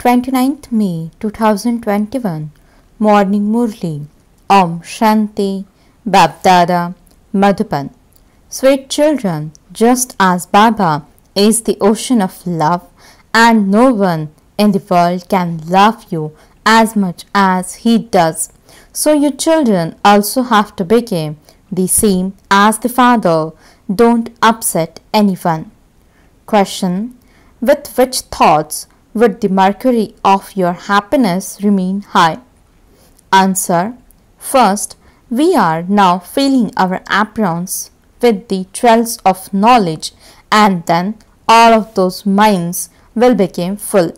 29th May 2021 Morning Murli Om Shanti BapDada Madhuban. Sweet children, just as Baba is the ocean of love and no one in the world can love you as much as he does, so you children also have to become the same as the Father. Don't upset anyone. Question: with which thoughts would the mercury of your happiness remain high? Answer: first, we are now filling our aprons with the jewels of knowledge, and then all of those minds will become full.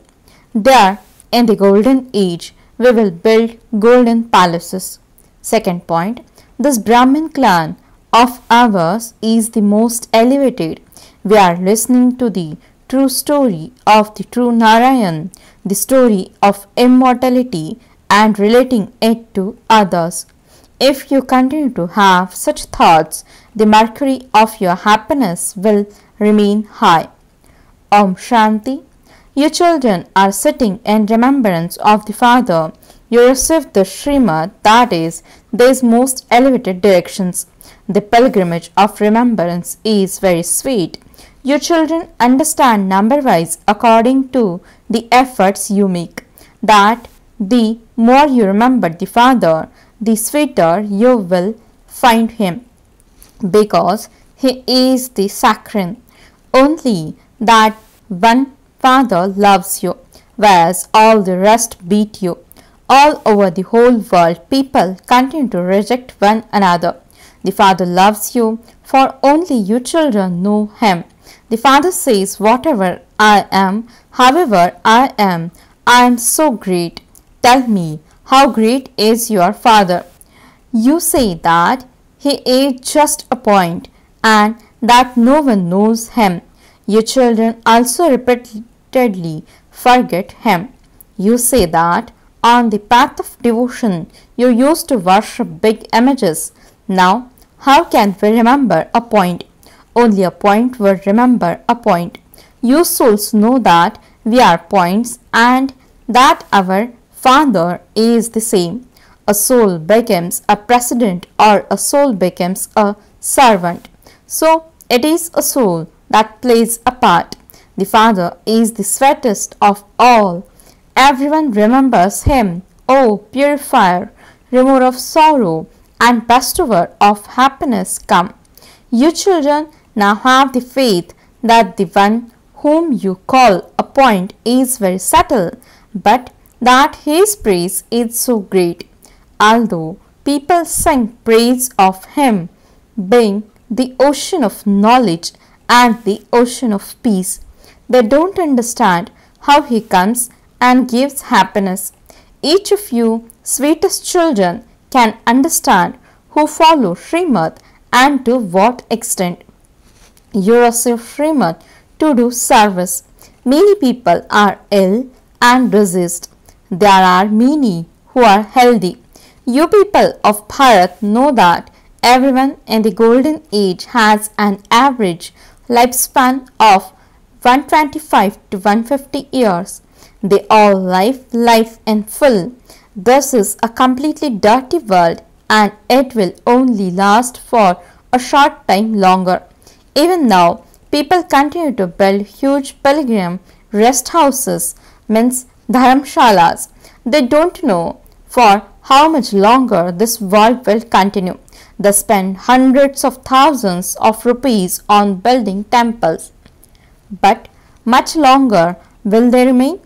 There, in the golden age, we will build golden palaces. Second point, this Brahmin clan of ours is the most elevated. We are listening to the true story of the true Narayan, the story of immortality, and relating it to others. If you continue to have such thoughts, the mercury of your happiness will remain high. Om Shanti. You children are sitting in remembrance of the Father. You receive the Srimad, that is, these most elevated directions. The pilgrimage of remembrance is very sweet. You children understand number-wise according to the efforts you make, that the more you remember the Father, the sweeter you will find him, because he is the saccharine. Only that one Father loves you, whereas all the rest beat you. All over the whole world, people continue to reject one another. The Father loves you, for only you children know him. The Father says, whatever I am, however I am so great. Tell me, how great is your Father? You say that he is just a point and that no one knows him. You children also repeatedly forget him. You say that on the path of devotion you used to worship big images. Now, how can we remember a point? Only a point will remember a point. You souls know that we are points and that our Father is the same. A soul becomes a president or a soul becomes a servant. So, it is a soul that plays a part. The Father is the sweetest of all. Everyone remembers him. O purifier, remover of sorrow, and bestower of happiness, come. You children now have the faith that the one whom you call a point is very subtle, but that his praise is so great. Although people sing praise of him, being the ocean of knowledge and the ocean of peace, they don't understand how he comes and gives happiness. Each of you sweetest children can understand who follow Srimad and to what extent. You receive Srimad to do service. Many people are ill and diseased. There are many who are healthy. You people of Bharat know that everyone in the golden age has an average lifespan of 125 to 150 years. They all live in full. This is a completely dirty world and it will only last for a short time longer. Even now, people continue to build huge pilgrim rest houses, means dharamshalas. They don't know for how much longer this world will continue. They spend hundreds of thousands of rupees on building temples. But much longer will they remain?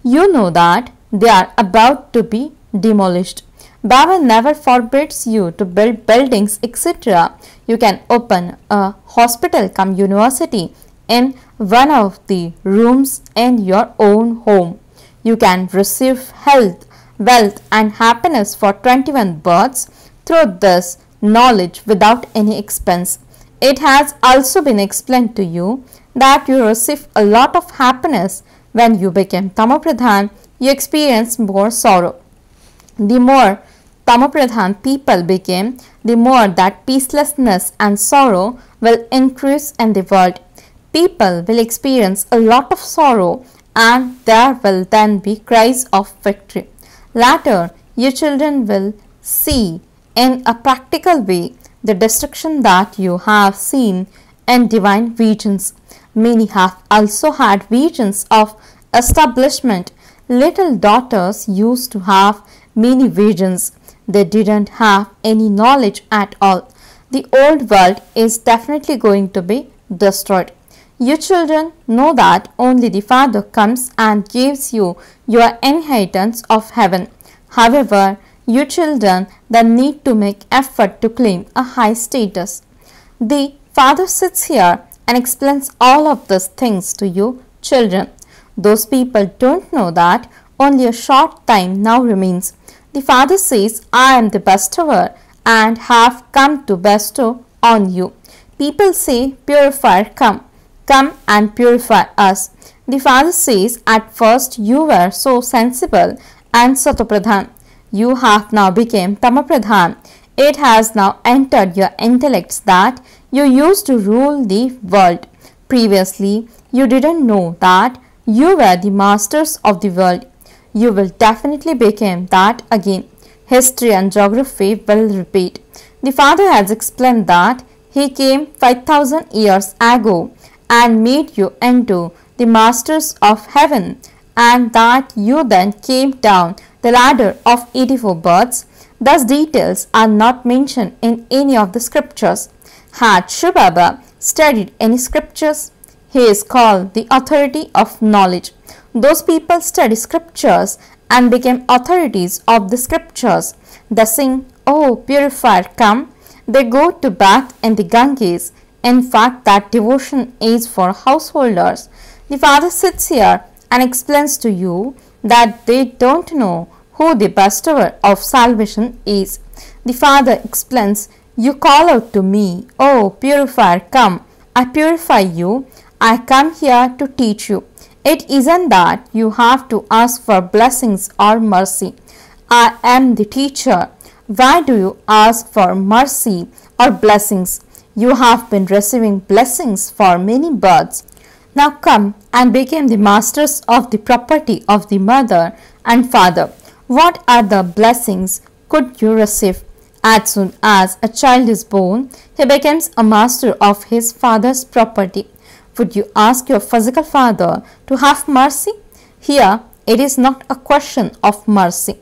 You know that they are about to be demolished. Baba never forbids you to build buildings, etc. You can open a hospital come university in one of the rooms in your own home. You can receive health, wealth and happiness for 21 births through this knowledge without any expense. It has also been explained to you that you receive a lot of happiness when you become Tamopradhan. You experience more sorrow. The more Tamopradhan people became, the more that peacelessness and sorrow will increase in the world. People will experience a lot of sorrow and there will then be cries of victory. Later, you children will see in a practical way the destruction that you have seen in divine visions. Many have also had visions of establishment. Little daughters used to have many visions. They didn't have any knowledge at all. The old world is definitely going to be destroyed. You children know that only the Father comes and gives you your inheritance of heaven. However, you children then need to make effort to claim a high status. The Father sits here and explains all of these things to you children. Those people don't know that only a short time now remains. The Father says, I am the bestower and have come to bestow on you. People say, Purifier, come. Come and purify us. The Father says, at first you were so sensible and satopradhan. You have now become tamapradhan. It has now entered your intellects that you used to rule the world. Previously, you didn't know that you were the masters of the world. You will definitely become that again. History and geography will repeat. The Father has explained that He came 5,000 years ago and made you into the masters of heaven, and that you then came down the ladder of 84 births. Thus details are not mentioned in any of the scriptures. Had Shivbaba studied any scriptures? He is called the authority of knowledge. Those people study scriptures and became authorities of the scriptures. They sing, Oh, purifier, come. They go to bath in the Ganges. In fact, that devotion is for householders. The Father sits here and explains to you that they don't know who the bestower of salvation is. The Father explains, You call out to me, Oh, purifier, come. I purify you. I come here to teach you. It isn't that you have to ask for blessings or mercy. I am the teacher. Why do you ask for mercy or blessings? You have been receiving blessings for many births. Now come and become the masters of the property of the mother and father. What other blessings could you receive? As soon as a child is born, he becomes a master of his father's property. Would you ask your physical father to have mercy? Here, it is not a question of mercy.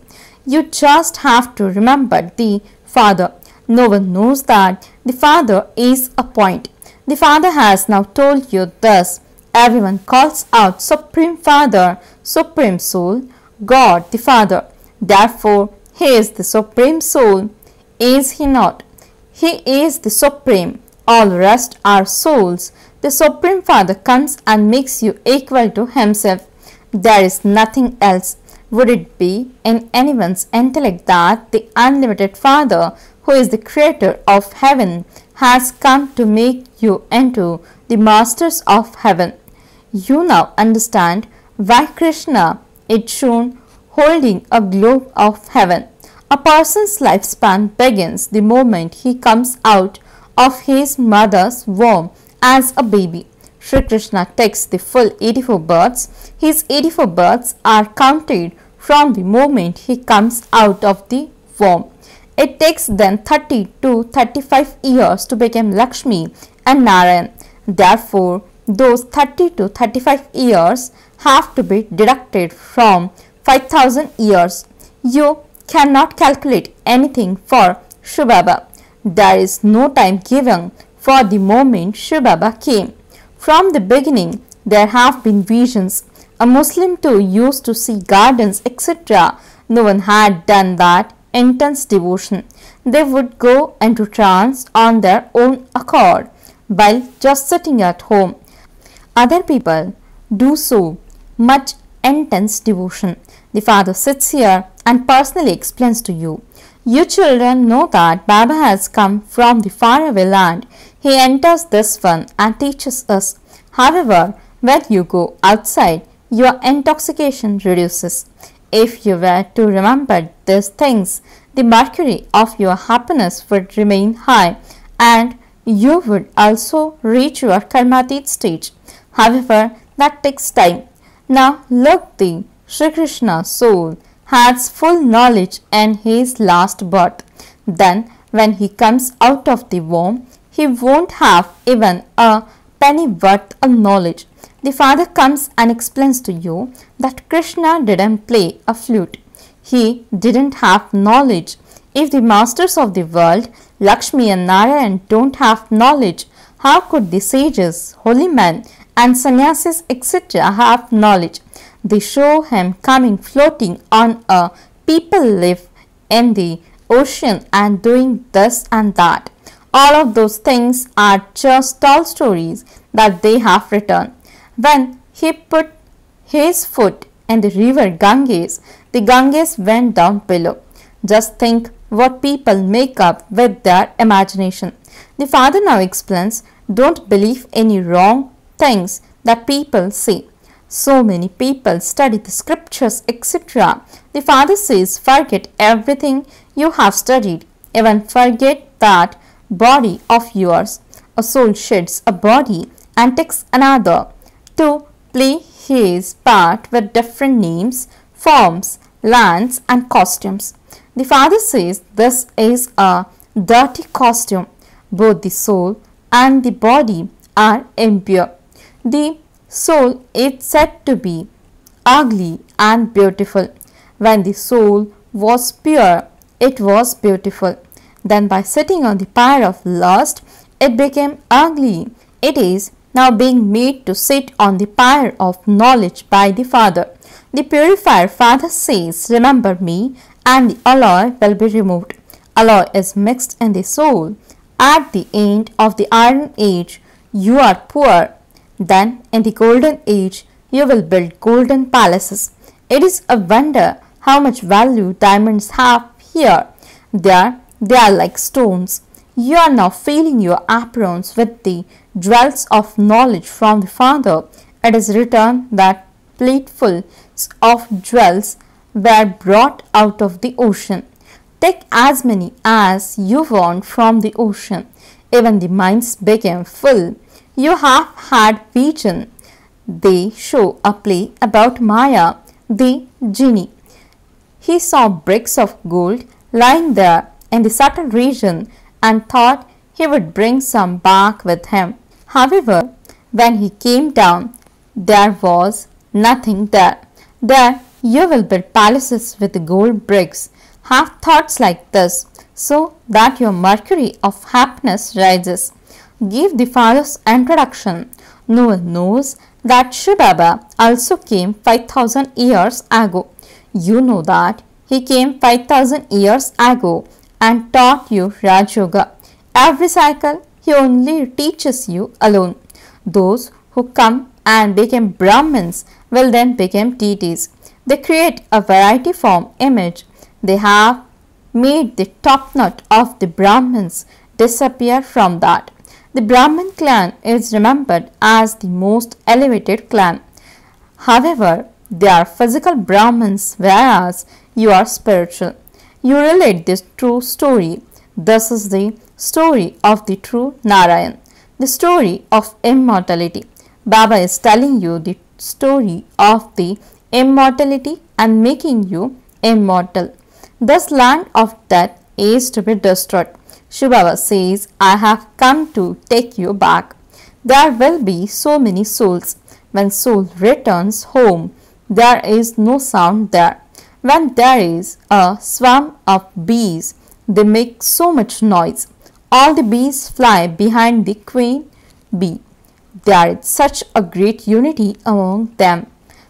You just have to remember the Father. No one knows that the Father is a point. The Father has now told you this. Everyone calls out Supreme Father, Supreme Soul, God the Father. Therefore, He is the Supreme Soul. Is He not? He is the Supreme. All the rest are souls. The Supreme Father comes and makes you equal to Himself. There is nothing else. Would it be in anyone's intellect that the unlimited Father, who is the creator of heaven, has come to make you into the masters of heaven? You now understand why Krishna is shown holding a globe of heaven. A person's lifespan begins the moment he comes out of his mother's womb as a baby. Sri Krishna takes the full 84 births. His 84 births are counted from the moment he comes out of the womb. It takes then 30 to 35 years to become Lakshmi and Narayan. Therefore, those 30 to 35 years have to be deducted from 5,000 years. You cannot calculate anything for Shivbaba. There is no time given for the moment Shivbaba came. From the beginning, there have been visions. A Muslim too used to see gardens, etc. No one had done that intense devotion. They would go into trance on their own accord while just sitting at home. Other people do so much intense devotion. The Father sits here and personally explains to you. You children know that Baba has come from the faraway land. He enters this one and teaches us. However, when you go outside, your intoxication reduces. If you were to remember these things, the mercury of your happiness would remain high and you would also reach your karmatit stage. However, that takes time. Now look, the Sri Krishna's soul has full knowledge in his last birth. Then when he comes out of the womb, he won't have even a penny worth of knowledge. The father comes and explains to you that Krishna didn't play a flute. He didn't have knowledge. If the masters of the world, Lakshmi and Narayan, don't have knowledge, how could the sages, holy men and sannyasis etc. have knowledge? They show him coming floating on a people live in the ocean and doing this and that. All of those things are just tall stories that they have written. When he put his foot in the river Ganges, the Ganges went down below. Just think what people make up with their imagination. The father now explains, don't believe any wrong things that people say. So many people study the scriptures etc. The father says, forget everything you have studied, even forget that body of yours. A soul sheds a body and takes another to play his part with different names, forms, lands and costumes. The father says this is a dirty costume. Both the soul and the body are impure. The soul is said to be ugly and beautiful. When the soul was pure, it was beautiful. Then by sitting on the pyre of lust, it became ugly. It is now being made to sit on the pyre of knowledge by the Father. The purifier Father says, remember me, and the alloy will be removed. Alloy is mixed in the soul. At the end of the Iron Age, you are poor. Then in the Golden Age, you will build golden palaces. It is a wonder how much value diamonds have here. They are like stones. You are now filling your aprons with the jewels of knowledge from the Father. It is written that platefuls of jewels were brought out of the ocean. Take as many as you want from the ocean. Even the mines became full. You have had vision. They show a play about Maya, the genie. He saw bricks of gold lying there in the subtle region and thought he would bring some back with him. However, when he came down, there was nothing there. There you will build palaces with gold bricks. Have thoughts like this, so that your mercury of happiness rises. Give the Father's introduction. No one knows that shivbaba also came 5000 years ago. You know that he came 5000 years ago and taught you Raj Yoga. Every cycle he only teaches you alone. Those who come and become Brahmins will then become deities. They create a variety form image. They have made the top knot of the Brahmins disappear from that. The Brahmin clan is remembered as the most elevated clan. However, they are physical Brahmins, whereas you are spiritual. You relate this true story. This is the story of the true Narayan, the story of immortality. Baba is telling you the story of the immortality and making you immortal. This land of death is to be destroyed. Shivbaba says, I have come to take you back. There will be so many souls. When soul returns home, there is no sound there. When there is a swarm of bees, they make so much noise. All the bees fly behind the queen bee. There is such a great unity among them.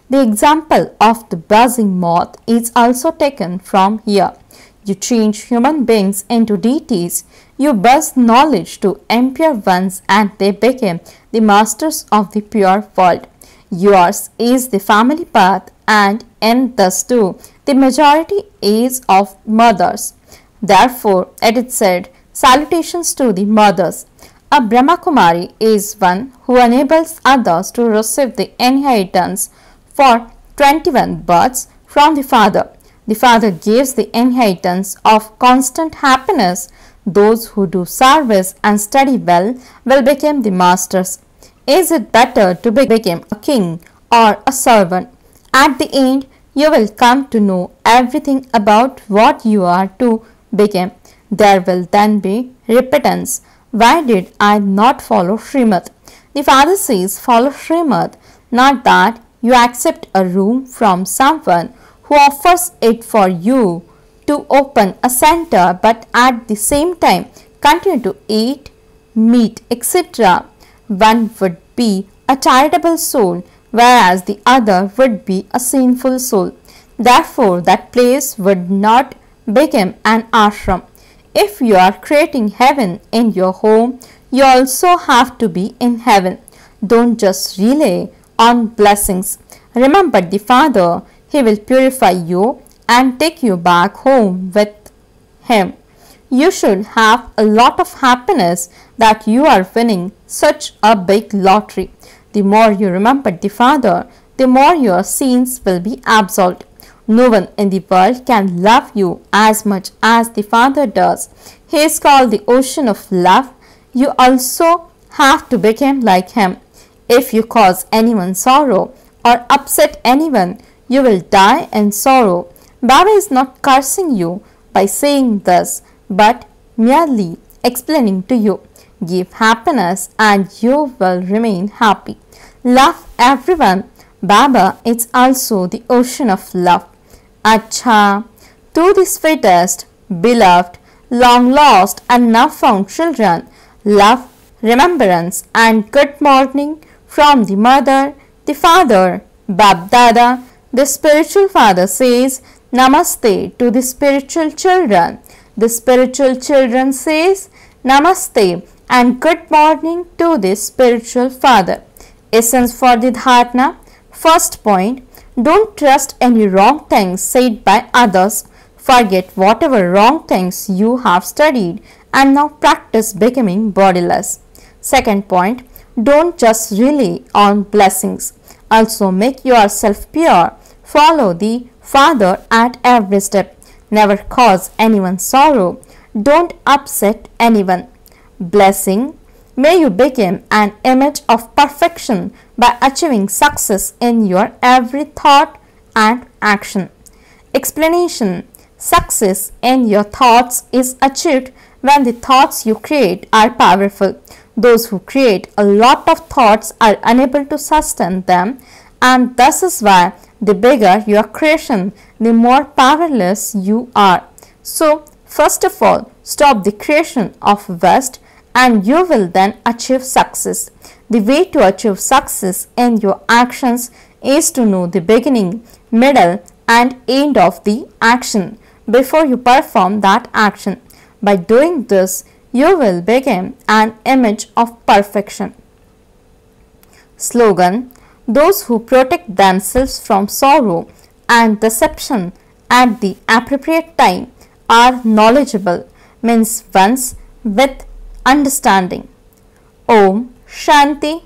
The example of the buzzing moth is also taken from here. You change human beings into deities. You buzz knowledge to impure ones and they become the masters of the pure world. Yours is the family path and in this too the majority is of mothers. Therefore, it is said, salutations to the mothers. A Brahma Kumari is one who enables others to receive the inheritance for 21 births from the Father. The Father gives the inheritance of constant happiness. Those who do service and study well will become the masters. Is it better to become a king or a servant. At the end, you will come to know everything about what you are to become. There will then be repentance. Why did I not follow Srimad? The father says, follow Srimad, not that you accept a room from someone who offers it for you to open a center, but at the same time continue to eat meat, etc. One would be a charitable soul, whereas the other would be a sinful soul. Therefore, that place would not become an ashram. If you are creating heaven in your home, you also have to be in heaven. Don't just rely on blessings. Remember the Father. He will purify you and take you back home with Him. You should have a lot of happiness that you are winning such a big lottery. The more you remember the Father, the more your sins will be absolved. No one in the world can love you as much as the Father does. He is called the ocean of love. You also have to become like Him. If you cause anyone sorrow or upset anyone, you will die in sorrow. Baba is not cursing you by saying this, but merely explaining to you. Give happiness and you will remain happy. Love everyone. Baba is also the ocean of love. Acha, to the sweetest, beloved, long lost and now found children, love, remembrance and good morning from the mother, the father, BapDada. The spiritual father says Namaste to the spiritual children. The spiritual children says Namaste and good morning to the spiritual father. Essence for the dharana. First point, don't trust any wrong things said by others. Forget whatever wrong things you have studied and now practice becoming bodiless. Second point, don't just rely on blessings. Also make yourself pure. Follow the Father at every step. Never cause anyone sorrow. Don't upset anyone. Blessing. May you become an image of perfection by achieving success in your every thought and action. Explanation. Success in your thoughts is achieved when the thoughts you create are powerful. Those who create a lot of thoughts are unable to sustain them, and this is why the bigger your creation, the more powerless you are. So, first of all, stop the creation of waste and you will then achieve success. The way to achieve success in your actions is to know the beginning, middle and end of the action before you perform that action. By doing this, you will become an image of perfection. Slogan. Those who protect themselves from sorrow and deception at the appropriate time are knowledgeable, means ones with understanding. Om Shanti